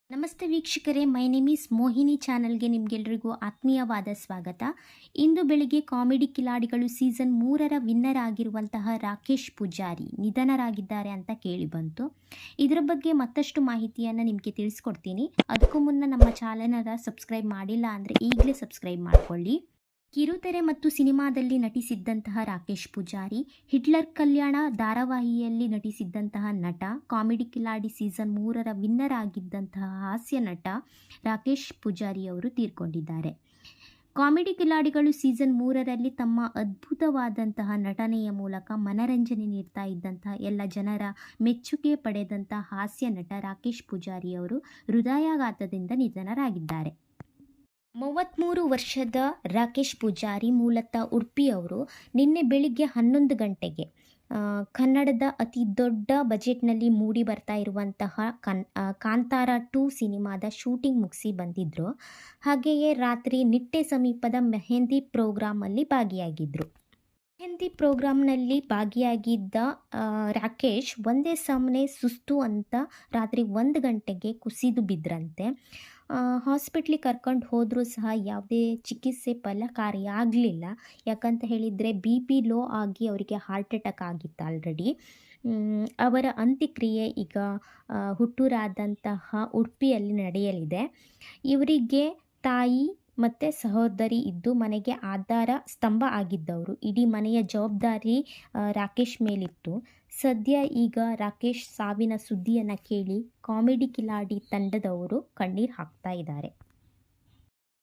ನಮಸ್ತೆ ವೀಕ್ಷಕರೇ, my name is Mohini ಚಾನಲ್ಗೆ ನಿಮಗೆಲ್ಲರಿಗೂ ಆತ್ಮೀಯವಾದ ಸ್ವಾಗತ. ಇಂದು ಬೆಳಿಗ್ಗೆ ಕಾಮಿಡಿ ಕಿಲಾಡಿಗಳು ಸೀಸನ್ 3ರ ವಿನ್ನರ್ ಆಗಿರುವಂತಹ ರಾಕೇಶ್ ಪೂಜಾರಿ ನಿಧನರಾಗಿದ್ದಾರೆ ಅಂತ ಕೇಳಿ ಬಂತು. ಇದರ ಬಗ್ಗೆ ಮತ್ತಷ್ಟು ಮಾಹಿತಿಯನ್ನು ನಿಮಗೆ ತಿಳಿಸ್ಕೊಡ್ತೀನಿ. ಅದಕ್ಕೂ ಮುನ್ನ ನಮ್ಮ ಚಾನಲ್ನ ಸಬ್ಸ್ಕ್ರೈಬ್ ಮಾಡಿಲ್ಲ ಅಂದರೆ ಈಗಲೇ ಸಬ್ಸ್ಕ್ರೈಬ್ ಮಾಡಿಕೊಳ್ಳಿ. ಕಿರುತೆರೆ ಮತ್ತು ಸಿನಿಮಾದಲ್ಲಿ ನಟಿಸಿದ್ದಂತಹ ರಾಕೇಶ್ ಪೂಜಾರಿ, ಹಿಟ್ಲರ್ ಕಲ್ಯಾಣ ಧಾರಾವಾಹಿಯಲ್ಲಿ ನಟಿಸಿದ್ದಂತಹ ನಟ, ಕಾಮಿಡಿ ಕಿಲಾಡಿ ಸೀಸನ್ 3ರ ವಿನ್ನರ್ ಆಗಿದ್ದಂತಹ ಹಾಸ್ಯ ನಟ ರಾಕೇಶ್ ಪೂಜಾರಿ ಅವರು ತೀರ್ಕೊಂಡಿದ್ದಾರೆ. ಕಾಮಿಡಿ ಕಿಲಾಡಿಗಳು ಸೀಸನ್ 3ರಲ್ಲಿ ತಮ್ಮ ಅದ್ಭುತವಾದಂತಹ ನಟನೆಯ ಮೂಲಕ ಮನರಂಜನೆ ನೀಡ್ತಾ ಇದ್ದಂತಹ ಎಲ್ಲ ಜನರ ಮೆಚ್ಚುಗೆ ಪಡೆದಂತಹ ಹಾಸ್ಯ ನಟ ರಾಕೇಶ್ ಪೂಜಾರಿ ಅವರು ಹೃದಯಾಘಾತದಿಂದ ನಿಧನರಾಗಿದ್ದಾರೆ. 33 ವರ್ಷದ ರಾಕೇಶ್ ಪೂಜಾರಿ ಮೂಲತಃ ಉಡುಪಿಯವರು ನಿನ್ನೆ ಬೆಳಿಗ್ಗೆ 11 ಗಂಟೆಗೆ ಕನ್ನಡದ ಅತಿ ದೊಡ್ಡ ಬಜೆಟ್ನಲ್ಲಿ ಮೂಡಿ ಬರ್ತಾ ಇರುವಂತಹ ಕಾಂತಾರ 2 ಸಿನಿಮಾದ ಶೂಟಿಂಗ್ ಮುಗಿಸಿ ಬಂದಿದ್ದರು. ಹಾಗೆಯೇ ರಾತ್ರಿ ನಿಟ್ಟೆ ಸಮೀಪದ ಮೆಹಂದಿ ಪ್ರೋಗ್ರಾಮಲ್ಲಿ ಭಾಗಿಯಾಗಿದ್ದರು. ಮೆಹಂದಿ ಪ್ರೋಗ್ರಾಮ್ನಲ್ಲಿ ಭಾಗಿಯಾಗಿದ್ದ ರಾಕೇಶ್ ಒಂದೇ ಸಮನೆ ಸುಸ್ತು ಅಂತ ರಾತ್ರಿ 1 ಗಂಟೆಗೆ ಕುಸಿದು ಬಿದ್ದರಂತೆ. ಹಾಸ್ಪಿಟ್ಲಿಗೆ ಕರ್ಕೊಂಡು ಹೋದರೂ ಸಹ ಯಾವುದೇ ಚಿಕಿತ್ಸೆ ಫಲಕಾರಿ ಆಗಲಿಲ್ಲ. ಯಾಕಂತ ಹೇಳಿದರೆ BP ಲೋ ಆಗಿ ಅವರಿಗೆ ಹಾರ್ಟ್ ಅಟ್ಯಾಕ್ ಆಗಿತ್ತು ಆಲ್ರೆಡಿ. ಅವರ ಅಂತ್ಯಕ್ರಿಯೆ ಈಗ ಹುಟ್ಟೂರಾದಂತಹ ಉಡುಪಿಯಲ್ಲಿ ನಡೆಯಲಿದೆ. ಇವರಿಗೆ ತಾಯಿ ಮತ್ತು ಸಹೋದರಿ ಇದ್ದು ಮನೆಗೆ ಆಧಾರ ಸ್ತಂಭ ಆಗಿದ್ದವರು. ಇಡೀ ಮನೆಯ ಜವಾಬ್ದಾರಿ ರಾಕೇಶ್ ಮೇಲಿತ್ತು. ಸದ್ಯ ಈಗ ರಾಕೇಶ್ ಸಾವಿನ ಸುದ್ದಿಯನ್ನು ಕೇಳಿ ಕಾಮಿಡಿ ಕಿಲಾಡಿ ತಂಡದವರು ಕಣ್ಣೀರು ಹಾಕ್ತಾ ಇದ್ದಾರೆ.